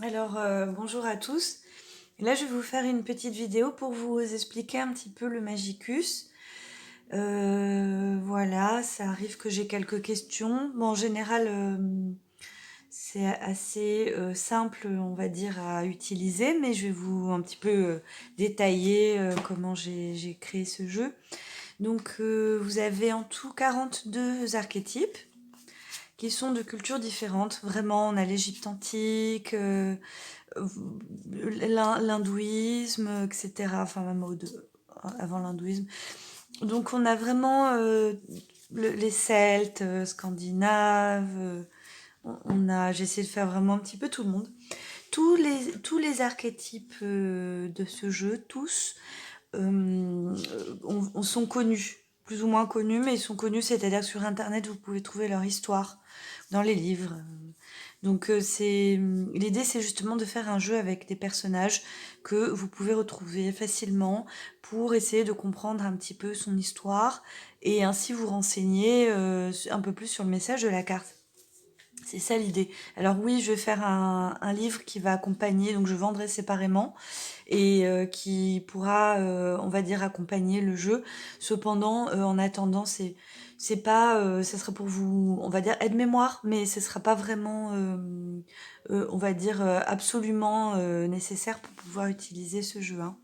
Alors, bonjour à tous. Là, je vais vous faire une petite vidéo pour vous expliquer un petit peu le Magicus. Voilà, ça arrive que j'ai quelques questions. Bon, en général, c'est assez simple, on va dire, à utiliser, mais je vais vous un petit peu détailler comment j'ai créé ce jeu. Donc, vous avez en tout 42 archétypes qui sont de cultures différentes. Vraiment, on a l'Égypte antique, l'hindouisme, etc. Enfin, même avant l'hindouisme. Donc, on a vraiment les Celtes, scandinaves. J'ai essayé de faire vraiment un petit peu tout le monde. Tous les archétypes de ce jeu, tous, sont connus, plus ou moins connus, mais ils sont connus, c'est-à-dire que sur Internet, vous pouvez trouver leur histoire dans les livres. Donc l'idée, c'est justement de faire un jeu avec des personnages que vous pouvez retrouver facilement pour essayer de comprendre un petit peu son histoire et ainsi vous renseigner un peu plus sur le message de la carte. C'est ça l'idée. Alors oui, je vais faire un livre qui va accompagner, donc je vendrai séparément et qui pourra, on va dire, accompagner le jeu. Cependant, en attendant, c'est pas, ça sera pour vous, on va dire, aide-mémoire, mais ce sera pas vraiment, on va dire, absolument nécessaire pour pouvoir utiliser ce jeu, hein.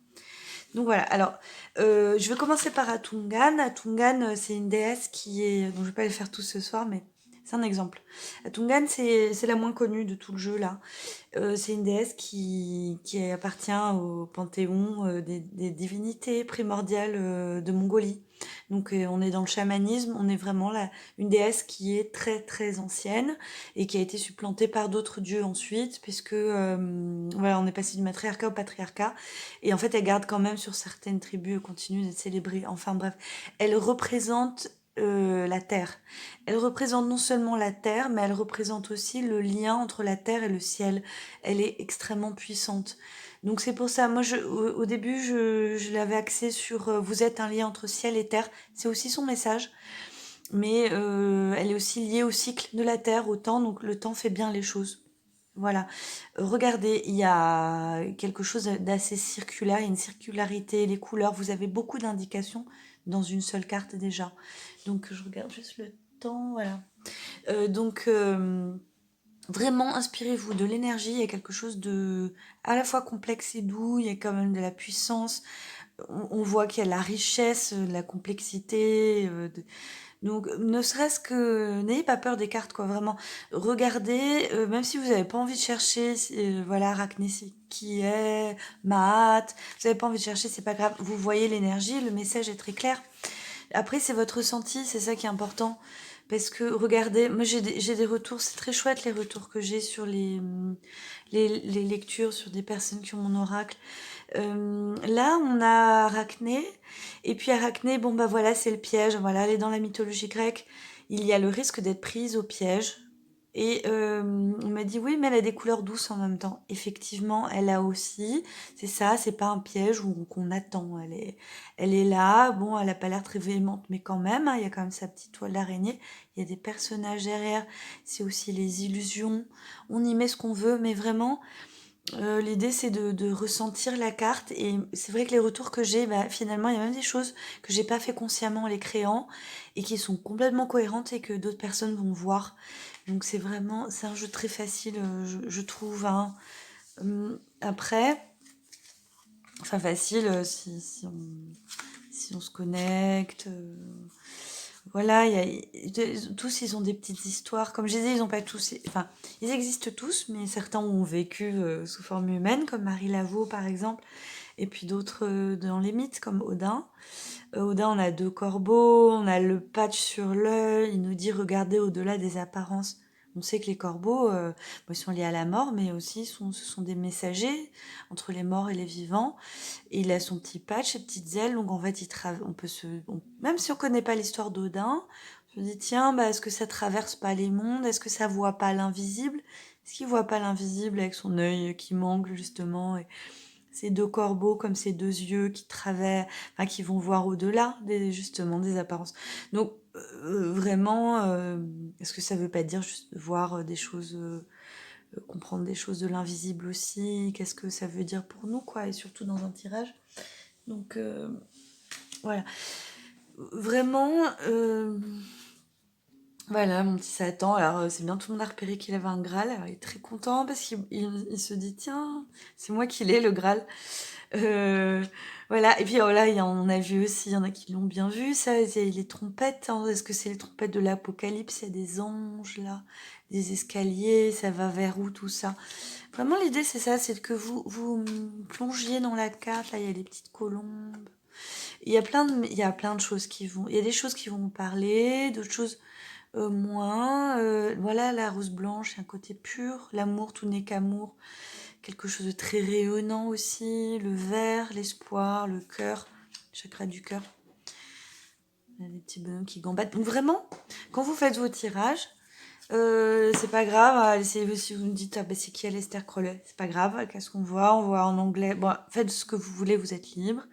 Donc voilà, alors je vais commencer par Atungan. Atungan, c'est une déesse qui est... Donc je vais pas les faire tous ce soir, mais c'est un exemple. Atungan, c'est la moins connue de tout le jeu là. C'est une déesse qui appartient au panthéon des divinités primordiales de Mongolie. Donc on est dans le chamanisme, on est vraiment là une déesse qui est très très ancienne et qui a été supplantée par d'autres dieux ensuite, puisque voilà, on est passé du matriarcat au patriarcat. Et en fait, elle garde quand même sur certaines tribus, elle continue d'être célébrée. Enfin bref, elle représente la terre. Elle représente non seulement la terre, mais elle représente aussi le lien entre la terre et le ciel. Elle est extrêmement puissante. Donc c'est pour ça, moi au début je l'avais axé sur vous êtes un lien entre ciel et terre. C'est aussi son message, mais elle est aussi liée au cycle de la terre, au temps, donc le temps fait bien les choses. Voilà. Regardez, il y a quelque chose d'assez circulaire, il y a une circularité, les couleurs, vous avez beaucoup d'indications dans une seule carte déjà. Donc je regarde juste le temps, voilà. Donc vraiment, inspirez-vous de l'énergie, il y a quelque chose de à la fois complexe et doux, il y a quand même de la puissance, on voit qu'il y a de la richesse, de la complexité, donc ne serait-ce que n'ayez pas peur des cartes quoi, vraiment. Regardez, même si vous n'avez pas envie de chercher, voilà, Arachné c'est qui est, Maat, vous n'avez pas envie de chercher, c'est pas grave, vous voyez l'énergie, le message est très clair. Après, c'est votre ressenti, c'est ça qui est important. Parce que, regardez, moi j'ai des retours, c'est très chouette les retours que j'ai sur les lectures, sur des personnes qui ont mon oracle. Là, on a Arachné, et puis Arachné, bon bah voilà, c'est le piège, voilà, elle est dans la mythologie grecque, il y a le risque d'être prise au piège, et on m'a dit oui, mais elle a des couleurs douces en même temps. Effectivement, elle a aussi, c'est ça, c'est pas un piège qu'on attend, elle est là, bon, elle a pas l'air très véhémente, mais quand même, hein, il y a quand même sa petite toile d'araignée, il y a des personnages derrière, c'est aussi les illusions, on y met ce qu'on veut, mais vraiment, l'idée c'est de ressentir la carte et c'est vrai que les retours que j'ai, bah, finalement il y a même des choses que j'ai pas fait consciemment en les créant et qui sont complètement cohérentes et que d'autres personnes vont voir. Donc c'est un jeu très facile, je trouve, hein. Après, enfin facile si on se connecte. Voilà, tous ils ont des petites histoires. Comme je disais, ils ont pas tous, enfin, ils existent tous, mais certains ont vécu sous forme humaine, comme Marie Laveau par exemple, et puis d'autres dans les mythes, comme Odin. Odin, on a deux corbeaux, on a le patch sur l'œil, il nous dit regardez au-delà des apparences. On sait que les corbeaux, bon, ils sont liés à la mort, mais aussi ce sont des messagers entre les morts et les vivants. Et il a son petit patch, ses petites ailes, donc en fait, on peut même si on connaît pas l'histoire d'Odin, on se dit tiens, bah, est-ce que ça traverse pas les mondes? Est-ce que ça voit pas l'invisible? Est-ce qu'il voit pas l'invisible avec son œil qui manque justement et ces deux corbeaux comme ces deux yeux qui traversent, enfin, qui vont voir au-delà justement des apparences. Donc vraiment, est-ce que ça veut pas dire juste voir des choses comprendre des choses de l'invisible aussi, qu'est-ce que ça veut dire pour nous, quoi, et surtout dans un tirage. Donc, voilà. Vraiment, voilà, mon petit Satan. Alors, c'est bien, tout le monde a repéré qu'il avait un Graal. Alors, il est très content parce qu'il se dit, tiens, c'est moi qui l'ai, le Graal. Voilà. Et puis, voilà, on a vu aussi, il y en a qui l'ont bien vu, ça, c'est les trompettes. Hein. Est-ce que c'est les trompettes de l'Apocalypse? Il y a des anges, là, des escaliers, ça va vers où, tout ça? Vraiment, l'idée, c'est ça, c'est que vous plongiez dans la carte. Là, il y a des petites colombes. Il y a plein de choses qui vont... Il y a des choses qui vont vous parler, d'autres choses moins. Voilà, la rose blanche, c'est un côté pur. L'amour, tout n'est qu'amour. Quelque chose de très rayonnant aussi. Le vert, l'espoir, le cœur, chakra du cœur. Il y a des petits bonhommes qui gambadent. Donc vraiment, quand vous faites vos tirages, c'est pas grave. Si vous me dites, ah, bah, c'est qui Aleister Crowley? C'est pas grave. Qu'est-ce qu'on voit? On voit en anglais. Bon, faites ce que vous voulez, vous êtes libre.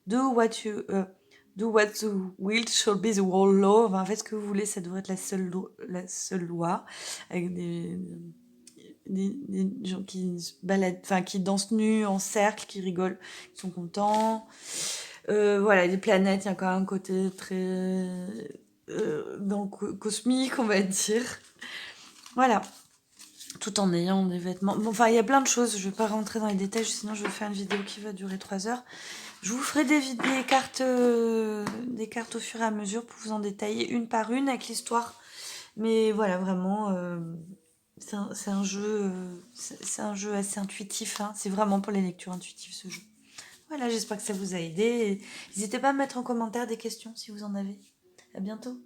Do what the will shall be the whole law. Enfin, faites ce que vous voulez, ça devrait être la seule loi. Avec des gens qui se baladent, enfin, qui dansent nus en cercle, qui rigolent, qui sont contents. Voilà, les planètes, il y a quand même un côté très cosmique, on va dire. Voilà. Tout en ayant des vêtements. Bon, enfin, il y a plein de choses. Je vais pas rentrer dans les détails, sinon je vais faire une vidéo qui va durer 3 heures. Je vous ferai des cartes au fur et à mesure pour vous en détailler une par une avec l'histoire. Mais voilà, vraiment, c'est un jeu, c'est un jeu assez intuitif. Hein. C'est vraiment pour les lectures intuitives, ce jeu. Voilà, j'espère que ça vous a aidé. N'hésitez pas à me mettre en commentaire des questions si vous en avez. À bientôt.